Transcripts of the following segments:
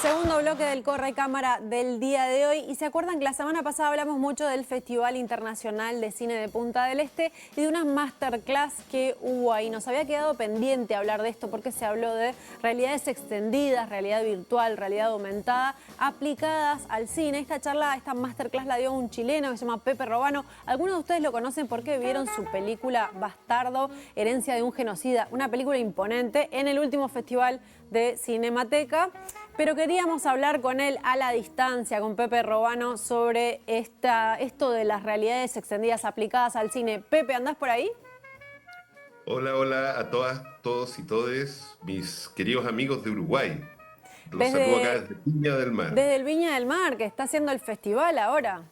Segundo bloque del Corre Cámara del día de hoy. Y se acuerdan que la semana pasada hablamos mucho del Festival Internacional de Cine de Punta del Este y de una masterclass que hubo ahí. Nos había quedado pendiente hablar de esto porque se habló de realidades extendidas, realidad virtual, realidad aumentada, aplicadas al cine. Esta masterclass la dio un chileno que se llama Pepe Robano. Algunos de ustedes lo conocen porque vieron su película Bastardo, Herencia de un genocida, una película imponente en el último festival de Cinemateca. Pero queríamos hablar con él a la distancia, con Pepe Robano, sobre esto de las realidades extendidas aplicadas al cine. Pepe, ¿andás por ahí? Hola, hola a todas, todos y todes, mis queridos amigos de Uruguay. Los saludo acá Desde, desde Viña del Mar. desde el Viña del Mar, que está haciendo el festival ahora.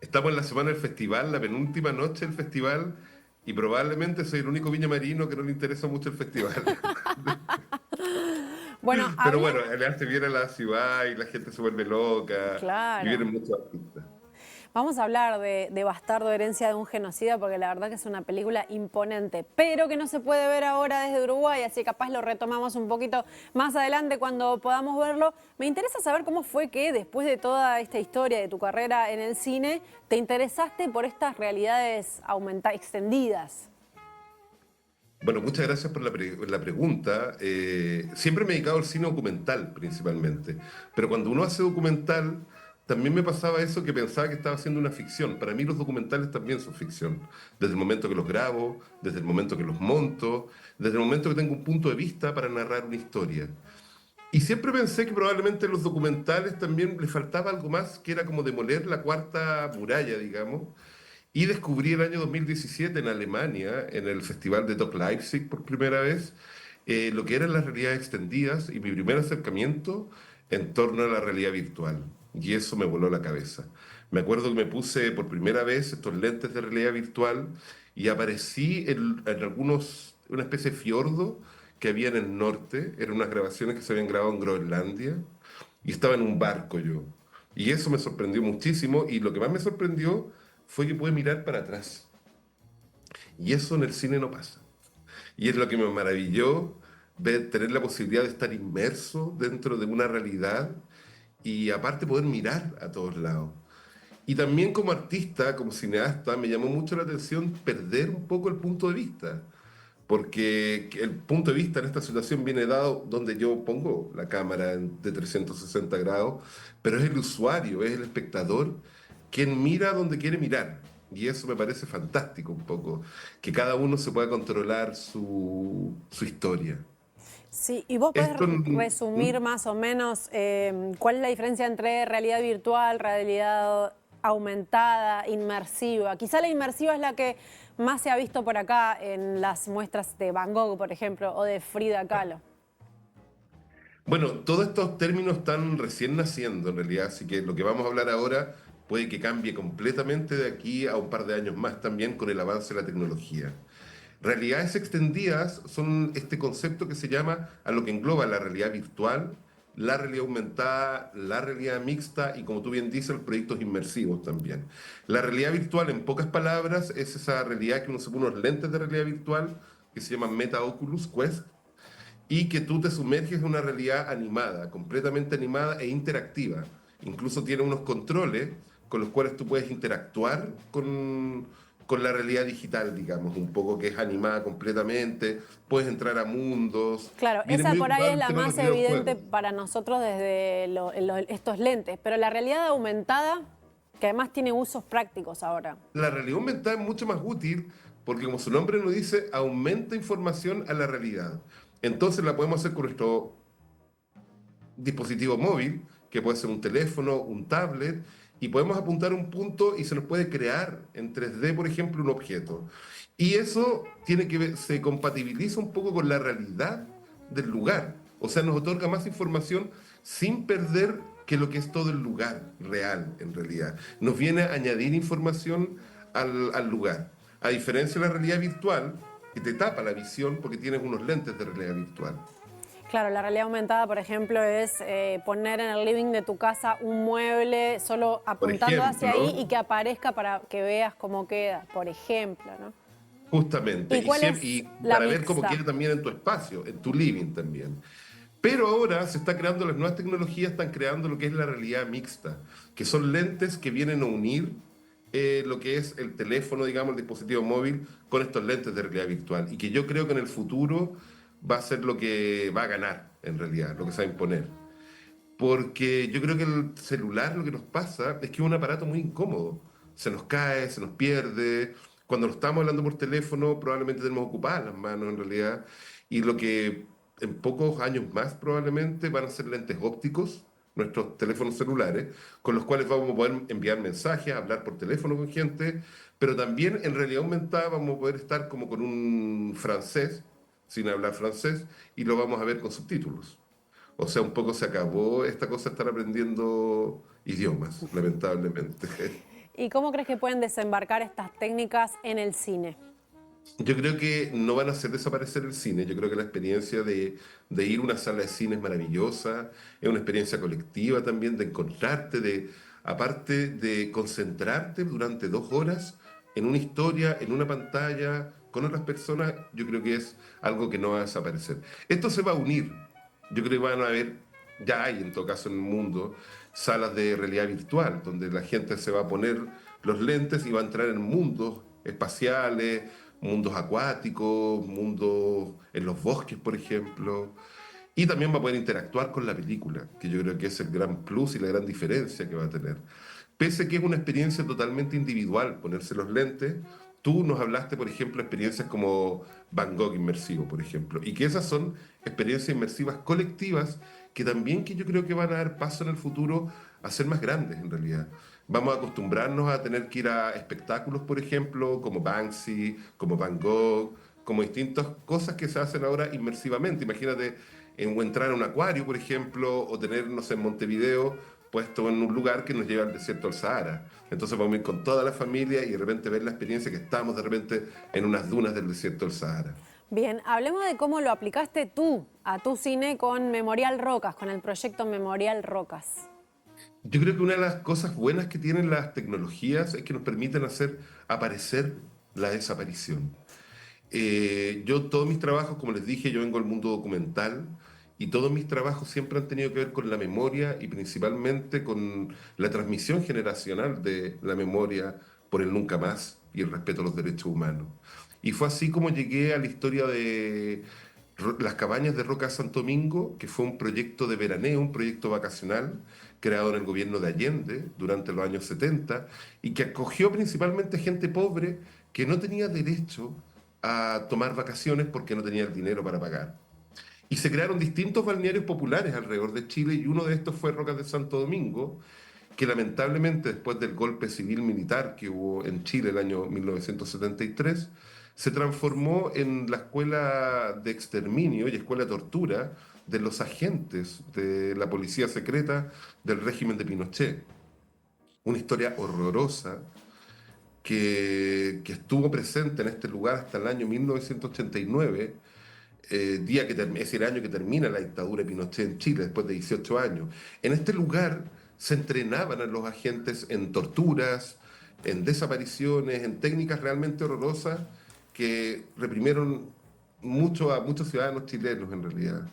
Estamos en la semana del festival, la penúltima noche del festival, y probablemente soy el único viñamarino que no le interesa mucho el festival. Bueno, Pero habla... bueno, le hace bien a la ciudad y la gente se vuelve loca y Claro. vienen muchos artistas. Vamos a hablar de Bastardo, Herencia de un genocida, porque la verdad que es una película imponente, pero que no se puede ver ahora desde Uruguay, así que capaz lo retomamos un poquito más adelante cuando podamos verlo. Me interesa saber cómo fue que después de toda esta historia de tu carrera en el cine, te interesaste por estas realidades extendidas. Bueno, muchas gracias por la pregunta. Siempre me he dedicado al cine documental principalmente, pero cuando uno hace documental, también me pasaba eso que pensaba que estaba haciendo una ficción. Para mí los documentales también son ficción, desde el momento que los grabo, desde el momento que los monto, desde el momento que tengo un punto de vista para narrar una historia. Y siempre pensé que probablemente en los documentales también le faltaba algo más, que era como demoler la cuarta muralla, digamos, y descubrí el año 2017 en Alemania, en el Festival de Doc Leipzig por primera vez, lo que eran las realidades extendidas y mi primer acercamiento en torno a la realidad virtual. Y eso me voló la cabeza. Me acuerdo que me puse por primera vez estos lentes de realidad virtual y aparecí en una especie de fiordo que había en el norte. Eran unas grabaciones que se habían grabado en Groenlandia y estaba en un barco yo. Y eso me sorprendió muchísimo y lo que más me sorprendió fue que pude mirar para atrás. Y eso en el cine no pasa. Y es lo que me maravilló, tener la posibilidad de estar inmerso dentro de una realidad y aparte poder mirar a todos lados. Y también como artista, como cineasta, me llamó mucho la atención perder un poco el punto de vista, porque el punto de vista en esta situación viene dado donde yo pongo la cámara de 360 grados, pero es el usuario, es el espectador quien mira donde quiere mirar. Y eso me parece fantástico un poco, que cada uno se pueda controlar su historia. Sí, y vos podés Esto, resumir más o menos cuál es la diferencia entre realidad virtual, realidad aumentada, inmersiva. Quizá la inmersiva es la que más se ha visto por acá en las muestras de Van Gogh, por ejemplo, o de Frida Kahlo. bueno, todos estos términos están recién naciendo en realidad, así que lo que vamos a hablar ahora puede que cambie completamente de aquí a un par de años más también con el avance de la tecnología. Realidades extendidas son este concepto que se llama a lo que engloba la realidad virtual, la realidad aumentada, la realidad mixta y como tú bien dices, los proyectos inmersivos también. La realidad virtual, en pocas palabras, es esa realidad que uno se pone unos lentes de realidad virtual que se llaman Meta Oculus Quest y que tú te sumerges en una realidad animada, completamente animada e interactiva. Incluso tiene unos controles con los cuales tú puedes interactuar con la realidad digital, digamos, un poco que es animada completamente, puedes entrar a mundos, Claro, viene esa muy por ahí ocupado es el la tema de más los evidente videojuegos. para nosotros desde estos lentes, pero la realidad aumentada, que además tiene usos prácticos ahora. La realidad aumentada es mucho más útil porque, como su nombre nos dice, aumenta información a la realidad. Entonces la podemos hacer con nuestro dispositivo móvil, que puede ser un teléfono, un tablet, y podemos apuntar a un punto y se nos puede crear en 3D, por ejemplo, un objeto. Y eso tiene que ver, se compatibiliza un poco con la realidad del lugar. O sea, nos otorga más información sin perder que lo que es todo el lugar real, en realidad. Nos viene a añadir información al lugar. A diferencia de la realidad virtual, que te tapa la visión porque tienes unos lentes de realidad virtual. Claro, la realidad aumentada, por ejemplo, es poner en el living de tu casa un mueble solo Por apuntando hacia ahí y ejemplo, que aparezca para que veas cómo queda, por ejemplo, ¿no? justamente, ¿Y cuál es y la para ver cómo mixta? queda también en tu espacio, en tu living también. Pero ahora se está creando, las nuevas tecnologías están creando lo que es la realidad mixta, que son lentes que vienen a unir lo que es el teléfono, digamos, el dispositivo móvil, con estos lentes de realidad virtual. Y que yo creo que en el futuro va a ser lo que va a ganar, en realidad, lo que se va a imponer. Porque yo creo que el celular lo que nos pasa es que es un aparato muy incómodo. Se nos cae, se nos pierde. Cuando lo estamos hablando por teléfono, probablemente tenemos ocupadas las manos en realidad. Y lo que en pocos años más probablemente van a ser lentes ópticos, nuestros teléfonos celulares, con los cuales vamos a poder enviar mensajes, hablar por teléfono con gente, pero también en realidad aumentada vamos a poder estar como con un francés, sin hablar francés, y lo vamos a ver con subtítulos. O sea, un poco se acabó esta cosa de estar aprendiendo idiomas, lamentablemente. ¿Y cómo crees que pueden desembarcar estas técnicas en el cine? Yo creo que no van a hacer desaparecer el cine. Yo creo que la experiencia de ir a una sala de cine es maravillosa, es una experiencia colectiva también, de encontrarte, aparte de concentrarte durante 2 horas en una historia, en una pantalla, con otras personas, yo creo que es algo que no va a desaparecer. Esto se va a unir. Yo creo que van a haber, ya hay en todo caso en el mundo, salas de realidad virtual, donde la gente se va a poner los lentes y va a entrar en mundos espaciales, mundos acuáticos, mundos en los bosques, por ejemplo. Y también va a poder interactuar con la película, que yo creo que es el gran plus y la gran diferencia que va a tener. Pese que es una experiencia totalmente individual ponerse los lentes, tú nos hablaste, por ejemplo, de experiencias como Van Gogh inmersivo, por ejemplo, y que esas son experiencias inmersivas colectivas que también que yo creo que van a dar paso en el futuro a ser más grandes en realidad. Vamos a acostumbrarnos a tener que ir a espectáculos, por ejemplo, como Banksy, como Van Gogh, como distintas cosas que se hacen ahora inmersivamente. Imagínate o entrar a un acuario, por ejemplo, o tener, no sé, en Montevideo, puesto en un lugar que nos lleva al desierto del Sahara. Entonces vamos a ir con toda la familia y de repente ver la experiencia que estamos de repente en unas dunas del desierto del Sahara. Bien, hablemos de cómo lo aplicaste tú a tu cine con Memorial Rocas, con el proyecto Memorial Rocas. Yo creo que una de las cosas buenas que tienen las tecnologías es que nos permiten hacer aparecer la desaparición. Yo todos mis trabajos, como les dije, yo vengo del mundo documental y todos mis trabajos siempre han tenido que ver con la memoria y principalmente con la transmisión generacional de la memoria por el nunca más y el respeto a los derechos humanos. Y fue así como llegué a la historia de las cabañas de Roca Santo Domingo, que fue un proyecto de veraneo, un proyecto vacacional creado en el gobierno de Allende durante los años 70 y que acogió principalmente gente pobre que no tenía derecho a tomar vacaciones porque no tenía el dinero para pagar. Y se crearon distintos balnearios populares alrededor de Chile y uno de estos fue Rocas de Santo Domingo, que lamentablemente después del golpe civil militar que hubo en Chile el año 1973, se transformó en la escuela de exterminio y escuela de tortura de los agentes de la policía secreta del régimen de Pinochet. Una historia horrorosa que estuvo presente en este lugar hasta el año 1989, es el año que termina la dictadura de Pinochet en Chile, después de 18 años. En este lugar se entrenaban a los agentes en torturas, en desapariciones, en técnicas realmente horrorosas que reprimieron mucho a muchos ciudadanos chilenos en realidad.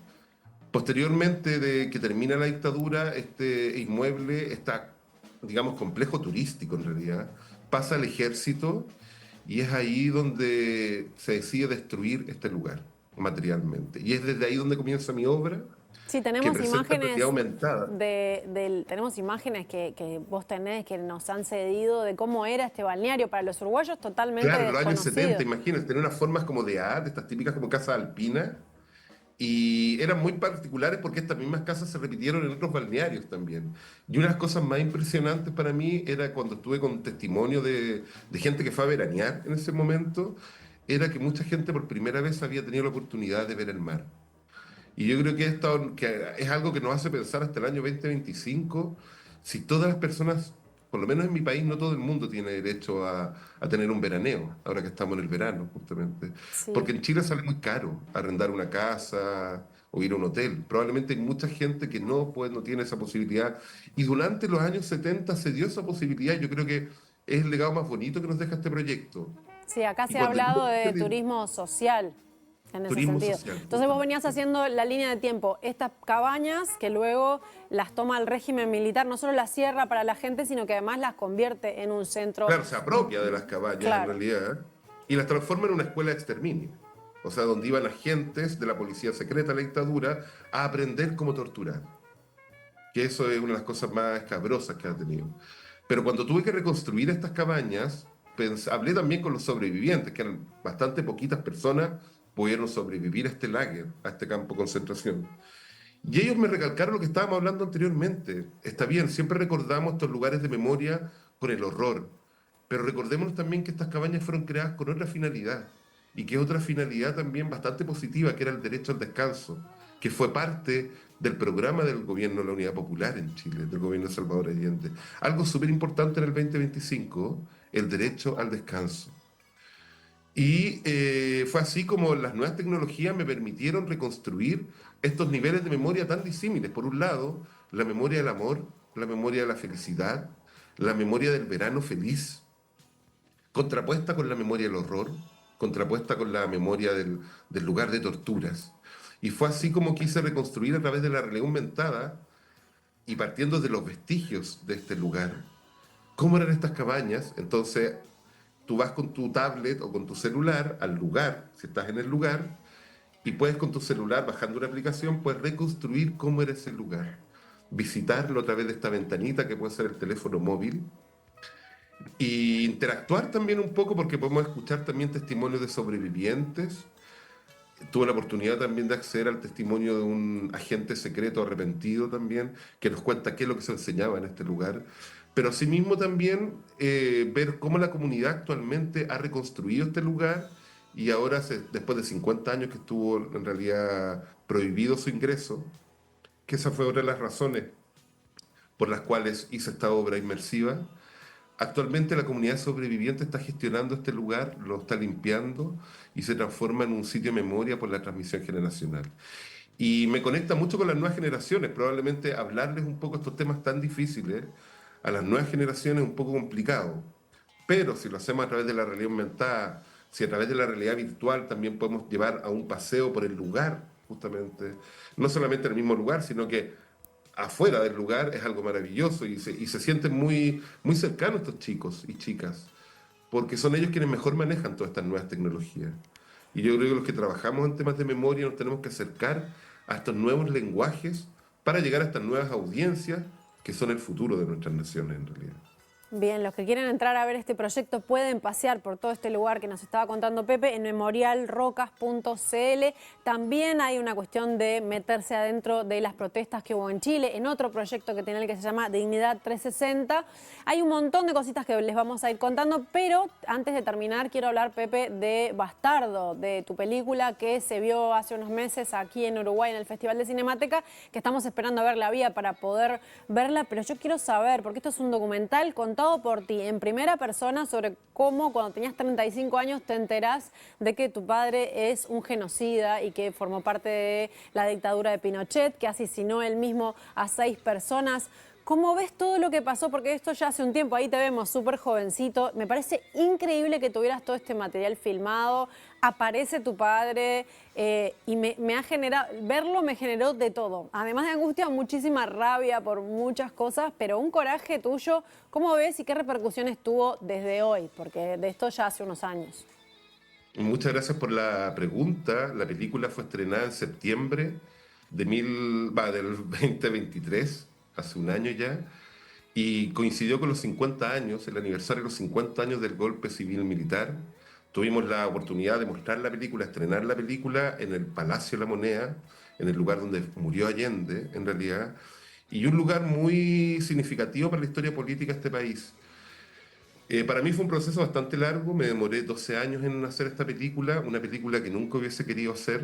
Posteriormente de que termina la dictadura, este inmueble está, digamos, complejo turístico en realidad, pasa al ejército y es ahí donde se decide destruir este lugar materialmente. Y es desde ahí donde comienza mi obra, Sí, que tenemos presenta imágenes realidad aumentada. tenemos imágenes que vos tenés, que nos han cedido de cómo era este balneario para los uruguayos totalmente Claro, los años 70, desconocido. imagínense, tenía unas formas como de A, de estas típicas como casas alpinas, y eran muy particulares porque estas mismas casas se repitieron en otros balnearios también. Y una de las cosas más impresionantes para mí era cuando estuve con testimonio de gente que fue a veranear en ese momento, era que mucha gente por primera vez había tenido la oportunidad de ver el mar. Y yo creo que que es algo que nos hace pensar hasta el año 2025, si todas las personas, por lo menos en mi país, no todo el mundo tiene derecho a tener un veraneo, ahora que estamos en el verano, justamente. Sí. Porque en Chile sale muy caro arrendar una casa o ir a un hotel. Probablemente hay mucha gente que no, pues, no tiene esa posibilidad. Y durante los años 70 se dio esa posibilidad. Yo creo que es el legado más bonito que nos deja este proyecto. Sí, acá Y se ha cuando hablado yo de turismo social. en ese Turismo sentido. social. Entonces vos venías haciendo la línea de tiempo, estas cabañas que luego las toma el régimen militar, no solo las cierra para la gente, sino que además las convierte en un centro. Claro, se apropia de las cabañas en Claro. realidad y las transforma en una escuela de exterminio. O sea, donde iban agentes de la policía secreta de la dictadura a aprender cómo torturar. Que eso es una de las cosas más escabrosas que ha tenido. Pero cuando tuve que reconstruir estas cabañas, hablé también con los sobrevivientes, que eran bastante poquitas personas, pudieron sobrevivir a este lager, a este campo de concentración. Y ellos me recalcaron lo que estábamos hablando anteriormente. Está bien, siempre recordamos estos lugares de memoria con el horror, pero recordémonos también que estas cabañas fueron creadas con otra finalidad, y que es otra finalidad también bastante positiva, que era el derecho al descanso, que fue parte del programa del gobierno de la Unidad Popular en Chile, del gobierno de Salvador Allende. Algo súper importante en el 2025, el derecho al descanso. Y fue así como las nuevas tecnologías me permitieron reconstruir estos niveles de memoria tan disímiles. Por un lado, la memoria del amor, la memoria de la felicidad, la memoria del verano feliz, contrapuesta con la memoria del horror, contrapuesta con la memoria del lugar de torturas. Y fue así como quise reconstruir a través de la realidad aumentada y partiendo de los vestigios de este lugar, cómo eran estas cabañas. Entonces, tú vas con tu tablet o con tu celular al lugar, si estás en el lugar, y puedes con tu celular, bajando una aplicación, puedes reconstruir cómo era ese lugar. Visitarlo a través de esta ventanita que puede ser el teléfono móvil. Y interactuar también un poco porque podemos escuchar también testimonios de sobrevivientes. Tuve la oportunidad también de acceder al testimonio de un agente secreto arrepentido también, que nos cuenta qué es lo que se enseñaba en este lugar. Pero asimismo también ver cómo la comunidad actualmente ha reconstruido este lugar y ahora, después de 50 años que estuvo en realidad prohibido su ingreso, que esa fue otra de las razones por las cuales hice esta obra inmersiva. Actualmente la comunidad sobreviviente está gestionando este lugar, lo está limpiando y se transforma en un sitio de memoria por la transmisión generacional. Y me conecta mucho con las nuevas generaciones. Probablemente hablarles un poco estos temas tan difíciles a las nuevas generaciones es un poco complicado. Pero si lo hacemos a través de la realidad aumentada, si a través de la realidad virtual también podemos llevar a un paseo por el lugar, justamente, no solamente el mismo lugar, sino que afuera del lugar, es algo maravilloso y se sienten muy, muy cercanos estos chicos y chicas, porque son ellos quienes mejor manejan todas estas nuevas tecnologías. Y yo creo que los que trabajamos en temas de memoria nos tenemos que acercar a estos nuevos lenguajes para llegar a estas nuevas audiencias que son el futuro de nuestras naciones en realidad. Bien, los que quieren entrar a ver este proyecto pueden pasear por todo este lugar que nos estaba contando Pepe en memorialrocas.cl. También hay una cuestión de meterse adentro de las protestas que hubo en Chile, en otro proyecto que tiene el que se llama Dignidad 360. Hay un montón de cositas que les vamos a ir contando, pero antes de terminar quiero hablar, Pepe, de Bastardo, de tu película que se vio hace unos meses aquí en Uruguay en el Festival de Cinemateca, que estamos esperando a ver la vía para poder verla, pero yo quiero saber, porque esto es un documental contado por ti en primera persona sobre cómo cuando tenías 35 años te enterás de que tu padre es un genocida y que formó parte de la dictadura de Pinochet, que asesinó él mismo a 6 personas. ¿Cómo ves todo lo que pasó? Porque esto ya hace un tiempo, ahí te vemos súper jovencito. Me parece increíble que tuvieras todo este material filmado. Aparece tu padre y me ha generado, verlo me generó de todo. Además de angustia, muchísima rabia por muchas cosas, pero un coraje tuyo. ¿Cómo ves y qué repercusiones tuvo desde hoy? Porque de esto ya hace unos años. Muchas gracias por la pregunta. La película fue estrenada en septiembre del 2023, hace un año ya, y coincidió con los 50 años, el aniversario de los 50 años del golpe civil militar. Tuvimos la oportunidad de mostrar la película, estrenar la película en el Palacio de la Moneda, en el lugar donde murió Allende, en realidad, y un lugar muy significativo para la historia política de este país. Para mí fue un proceso bastante largo, me demoré 12 años en hacer esta película, una película que nunca hubiese querido hacer,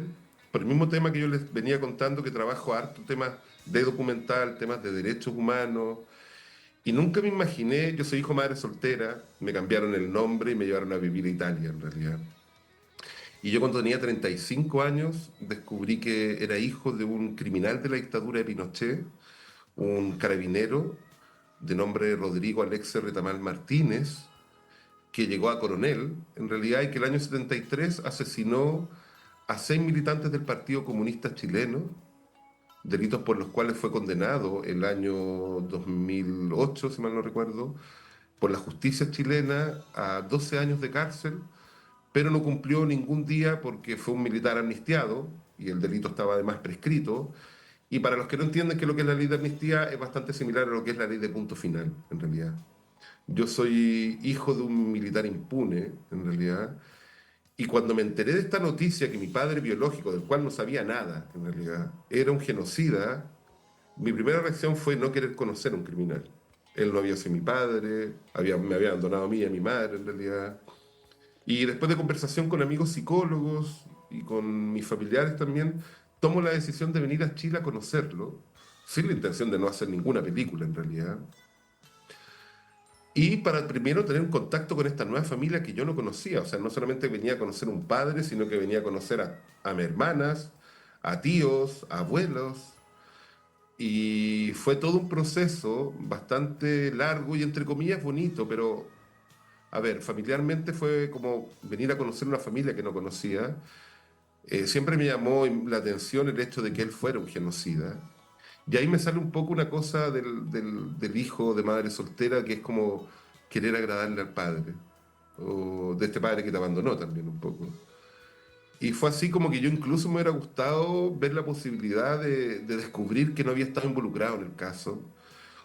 por el mismo tema que yo les venía contando, que trabajo harto temas de documental, temas de derechos humanos, y nunca me imaginé, yo soy hijo de madre soltera, me cambiaron el nombre y me llevaron a vivir a Italia en realidad. Y yo cuando tenía 35 años descubrí que era hijo de un criminal de la dictadura de Pinochet, un carabinero de nombre Rodrigo Alexe Retamal Martínez, que llegó a coronel, en realidad, y que el año 73 asesinó a 6 militantes del Partido Comunista Chileno, delitos por los cuales fue condenado el año 2008, si mal no recuerdo, por la justicia chilena a 12 años de cárcel, pero no cumplió ningún día porque fue un militar amnistiado y el delito estaba además prescrito. Y para los que no entienden qué es lo que es la ley de amnistía, es bastante similar a lo que es la ley de punto final, en realidad. Yo soy hijo de un militar impune, en realidad, y cuando me enteré de esta noticia, que mi padre biológico, del cual no sabía nada, en realidad, era un genocida, mi primera reacción fue no querer conocer a un criminal. Él no había sido mi padre, me había abandonado a mí y a mi madre, en realidad. Y después de conversación con amigos psicólogos y con mis familiares también, tomo la decisión de venir a Chile a conocerlo, sin la intención de no hacer ninguna película, en realidad. Y para primero tener un contacto con esta nueva familia que yo no conocía. O sea, no solamente venía a conocer un padre, sino que venía a conocer a mis hermanas, a tíos, a abuelos. Y fue todo un proceso bastante largo y entre comillas bonito, pero a ver, familiarmente fue como venir a conocer una familia que no conocía. Siempre me llamó la atención el hecho de que él fuera un genocida. Y ahí me sale un poco una cosa del hijo de madre soltera, que es como querer agradarle al padre, o de este padre que te abandonó también un poco. Y fue así como que yo incluso me hubiera gustado ver la posibilidad de descubrir que no había estado involucrado en el caso,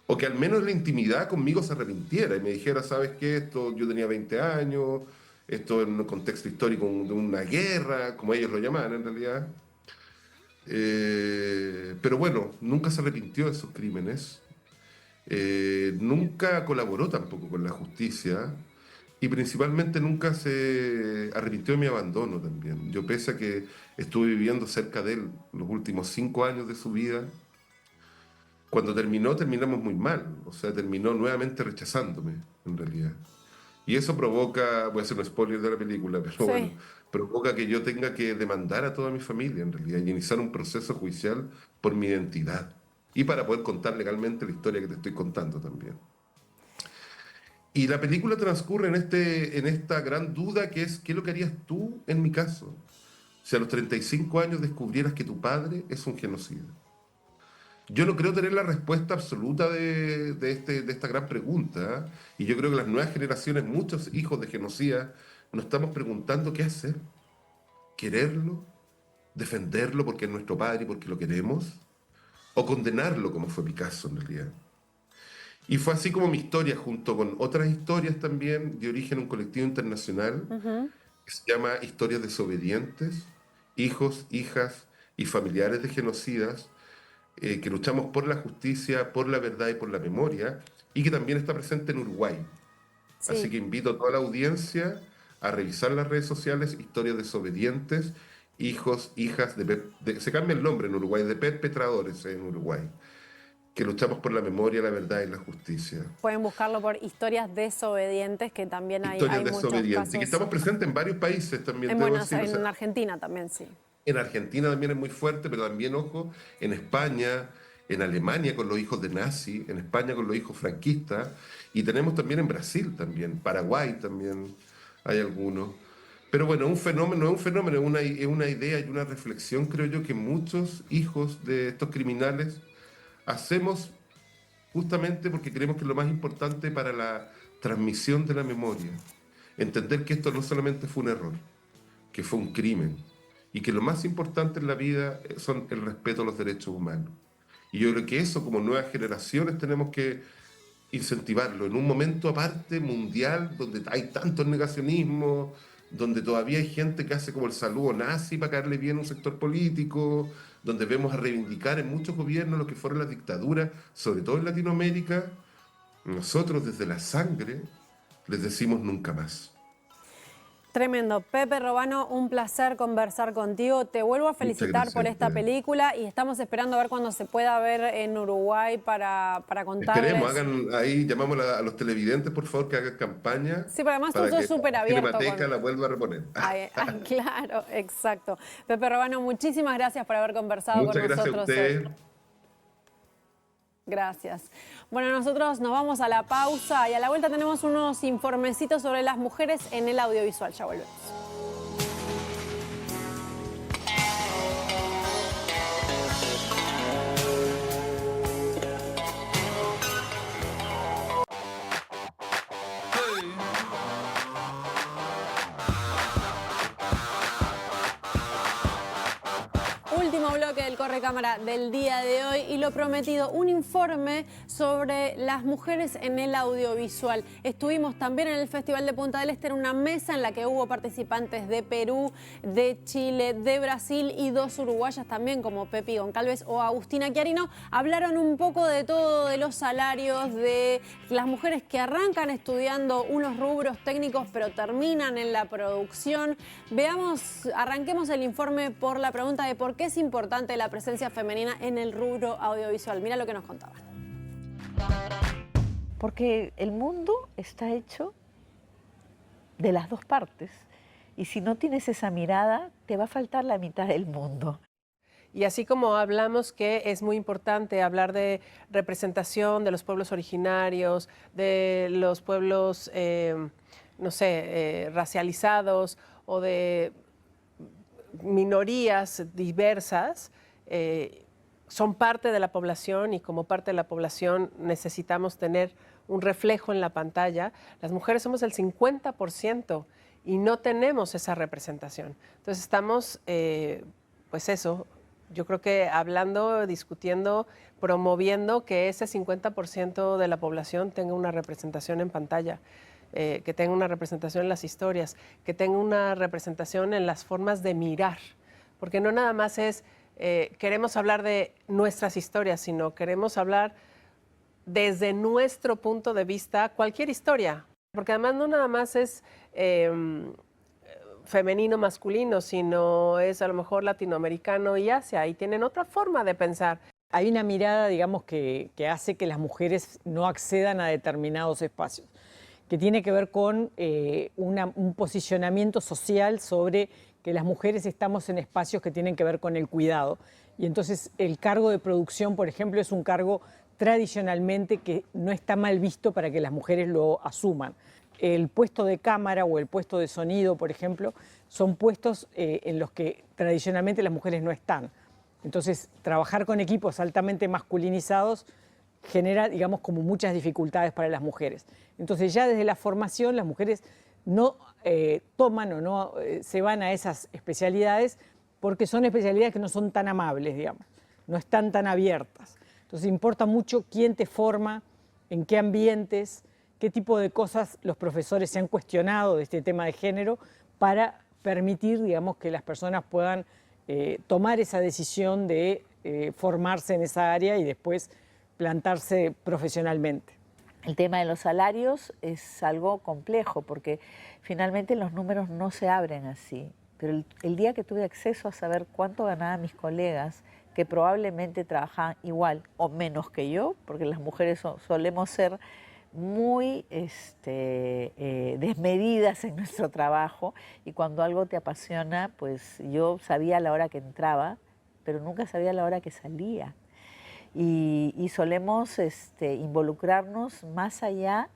o que al menos en la intimidad conmigo se arrepintiera y me dijera, ¿sabes qué? Esto, yo tenía 20 años, esto en un contexto histórico de una guerra, como ellos lo llamaban en realidad. Pero bueno, nunca se arrepintió de sus crímenes, nunca colaboró tampoco con la justicia y principalmente nunca se arrepintió de mi abandono también. Yo pese a que estuve viviendo cerca de él los últimos 5 años de su vida, cuando terminamos muy mal, o sea, terminó nuevamente rechazándome, en realidad. Y eso provoca, voy a hacer un spoiler de la película, pero bueno, Sí. provoca que yo tenga que demandar a toda mi familia, en realidad, y iniciar un proceso judicial por mi identidad. Y para poder contar legalmente la historia que te estoy contando también. Y la película transcurre en esta gran duda que es, ¿qué es lo que harías tú en mi caso? Si a los 35 años descubrieras que tu padre es un genocida. Yo no creo tener la respuesta absoluta de esta gran pregunta, ¿eh? Y yo creo que las nuevas generaciones, muchos hijos de genocidas, nos estamos preguntando qué hacer. ¿Quererlo? ¿Defenderlo porque es nuestro padre y porque lo queremos? ¿O condenarlo como fue Picasso en realidad? Y fue así como mi historia, junto con otras historias también de origen un colectivo internacional, Ujú. que se llama Historias Desobedientes, hijos, hijas y familiares de genocidas, que luchamos por la justicia, por la verdad y por la memoria, y que también está presente en Uruguay. Así Sí. que invito a toda la audiencia a revisar las redes sociales, Historias Desobedientes, hijos, hijas se cambia el nombre en Uruguay, de perpetradores en Uruguay, que luchamos por la memoria, la verdad y la justicia. Pueden buscarlo por historias desobedientes, que también hay Historias muchos Desobedientes, y que casos. estamos presentes en varios países también, En debo Buenos decir. O Aires, sea, en Argentina también, sí. en Argentina también es muy fuerte, pero también, ojo, en España, en Alemania con los hijos de nazi, en España con los hijos franquistas, y tenemos también en Brasil también, Paraguay también hay algunos. Pero bueno, un fenómeno, no es un fenómeno, es una idea y una reflexión, creo yo, que muchos hijos de estos criminales hacemos justamente porque creemos que es lo más importante para la transmisión de la memoria. Entender que esto no solamente fue un error, que fue un crimen y que lo más importante en la vida son el respeto a los derechos humanos. Y yo creo que eso como nuevas generaciones tenemos que incentivarlo en un momento aparte mundial donde hay tantos negacionismos, donde todavía hay gente que hace como el saludo nazi para caerle bien a un sector político, donde vemos a reivindicar en muchos gobiernos lo que fueron las dictaduras, sobre todo en Latinoamérica. Nosotros desde la sangre les decimos nunca más. Tremendo. Pepe Robano, un placer conversar contigo. Te vuelvo a Muchas felicitar gracias por a esta ustedes. película y estamos esperando a ver cuándo se pueda ver en Uruguay para Esperemos, contarles. hagan ahí, llamamos a los televidentes, por favor, que hagan campaña Sí, pero además tú para sos que súper la abierto Cinemateca con... la vuelva a reponer. Ay, ay, claro, exacto. Pepe Robano, muchísimas gracias por haber conversado con Muchas gracias a nosotros hoy. ustedes. Gracias. Bueno, nosotros nos vamos a la pausa y a la vuelta tenemos unos informecitos sobre las mujeres en el audiovisual. Ya volvemos. Correcámara del día de hoy y lo prometido, un informe sobre las mujeres en el audiovisual. Estuvimos también en el Festival de Punta del Este en una mesa en la que hubo participantes de Perú, de Chile, de Brasil y dos uruguayas también como Pepi Goncalves o Agustina Chiarino. Hablaron un poco de todo, de los salarios, de las mujeres que arrancan estudiando unos rubros técnicos pero terminan en la producción. Arranquemos el informe por la pregunta de por qué es importante la presencia femenina en el rubro audiovisual. Mira lo que nos contaban. Porque el mundo está hecho de las dos partes y si no tienes esa mirada te va a faltar la mitad del mundo. Y así como hablamos que es muy importante hablar de representación de los pueblos originarios, de los pueblos, racializados o de minorías diversas, son parte de la población y como parte de la población necesitamos tener un reflejo en la pantalla. Las mujeres somos el 50% y no tenemos esa representación. Entonces estamos, yo creo que hablando, discutiendo, promoviendo que ese 50% de la población tenga una representación en pantalla, que tenga una representación en las historias, que tenga una representación en las formas de mirar, porque no nada más es queremos hablar de nuestras historias, sino queremos hablar desde nuestro punto de vista cualquier historia, porque además no nada más es femenino, masculino, sino es a lo mejor latinoamericano y Asia, y tienen otra forma de pensar. Hay una mirada, digamos, que hace que las mujeres no accedan a determinados espacios, que tiene que ver con un posicionamiento social sobre que las mujeres estamos en espacios que tienen que ver con el cuidado. Y entonces el cargo de producción, por ejemplo, es un cargo tradicionalmente que no está mal visto para que las mujeres lo asuman. El puesto de cámara o el puesto de sonido, por ejemplo, son puestos en los que tradicionalmente las mujeres no están. Entonces, trabajar con equipos altamente masculinizados genera, digamos, como muchas dificultades para las mujeres. Entonces, ya desde la formación, las mujeres no toman o no se van a esas especialidades porque son especialidades que no son tan amables, digamos, no están tan abiertas. Entonces, importa mucho quién te forma, en qué ambientes, qué tipo de cosas los profesores se han cuestionado de este tema de género para permitir, digamos, que las personas puedan tomar esa decisión de formarse en esa área y después plantarse profesionalmente. El tema de los salarios es algo complejo porque finalmente los números no se abren así. Pero el día que tuve acceso a saber cuánto ganaban mis colegas, que probablemente trabajaban igual o menos que yo, porque las mujeres solemos ser muy desmedidas en nuestro trabajo y cuando algo te apasiona, pues yo sabía la hora que entraba, pero nunca sabía la hora que salía. Y solemos involucrarnos más allá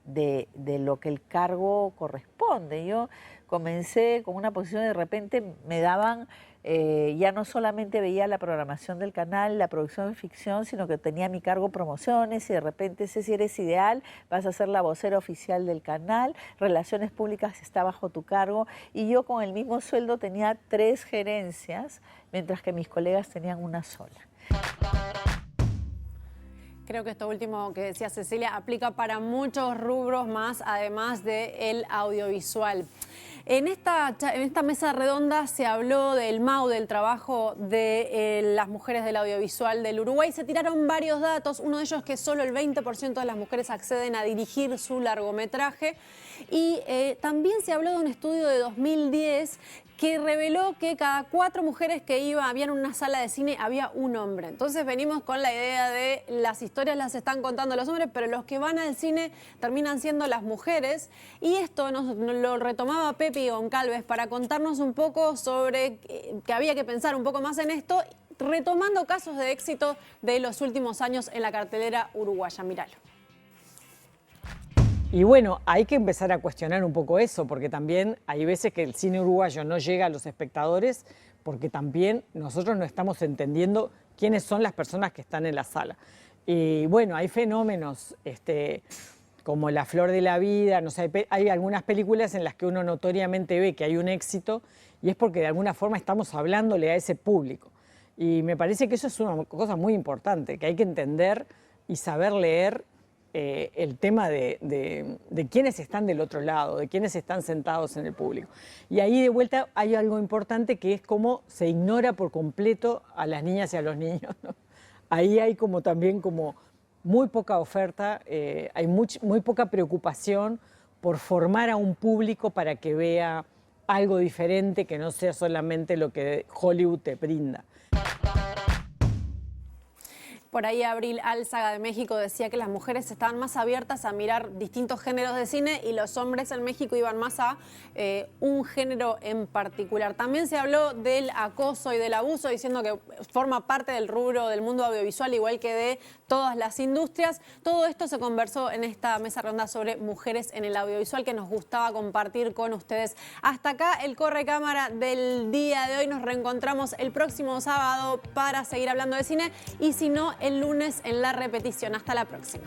de lo que el cargo corresponde. Yo comencé con una posición y de repente me daban, ya no solamente veía la programación del canal, la producción de ficción, sino que tenía a mi cargo promociones y de repente si eres ideal, vas a ser la vocera oficial del canal, relaciones públicas está bajo tu cargo y yo con el mismo sueldo tenía 3 gerencias, mientras que mis colegas tenían una sola. Creo que esto último que decía Cecilia aplica para muchos rubros más, además del audiovisual. En esta mesa redonda se habló del MAU, del trabajo de las mujeres del audiovisual del Uruguay. Se tiraron varios datos, uno de ellos que solo el 20% de las mujeres acceden a dirigir su largometraje. Y también se habló de un estudio de 2010 que reveló que cada 4 mujeres que había en una sala de cine había un hombre. Entonces venimos con la idea de las historias las están contando los hombres, pero los que van al cine terminan siendo las mujeres. Y esto nos lo retomaba Pepi Goncalves para contarnos un poco sobre que había que pensar un poco más en esto, retomando casos de éxito de los últimos años en la cartelera uruguaya. Míralo. Y bueno, hay que empezar a cuestionar un poco eso, porque también hay veces que el cine uruguayo no llega a los espectadores, porque también nosotros no estamos entendiendo quiénes son las personas que están en la sala. Y bueno, hay fenómenos como La Flor de la Vida, no sé, hay algunas películas en las que uno notoriamente ve que hay un éxito y es porque de alguna forma estamos hablándole a ese público. Y me parece que eso es una cosa muy importante, que hay que entender y saber leer el tema de quiénes están del otro lado, de quiénes están sentados en el público. Y ahí de vuelta hay algo importante que es cómo se ignora por completo a las niñas y a los niños, ¿no? Ahí hay como también como muy poca oferta, hay muy poca preocupación por formar a un público para que vea algo diferente que no sea solamente lo que Hollywood te brinda. Por ahí Abril Álzaga de México decía que las mujeres estaban más abiertas a mirar distintos géneros de cine y los hombres en México iban más a un género en particular. También se habló del acoso y del abuso, diciendo que forma parte del rubro del mundo audiovisual, igual que de todas las industrias. Todo esto se conversó en esta mesa redonda sobre mujeres en el audiovisual que nos gustaba compartir con ustedes. Hasta acá el Corre Cámara del día de hoy. Nos reencontramos el próximo sábado para seguir hablando de cine y si no, el lunes en la repetición. Hasta la próxima.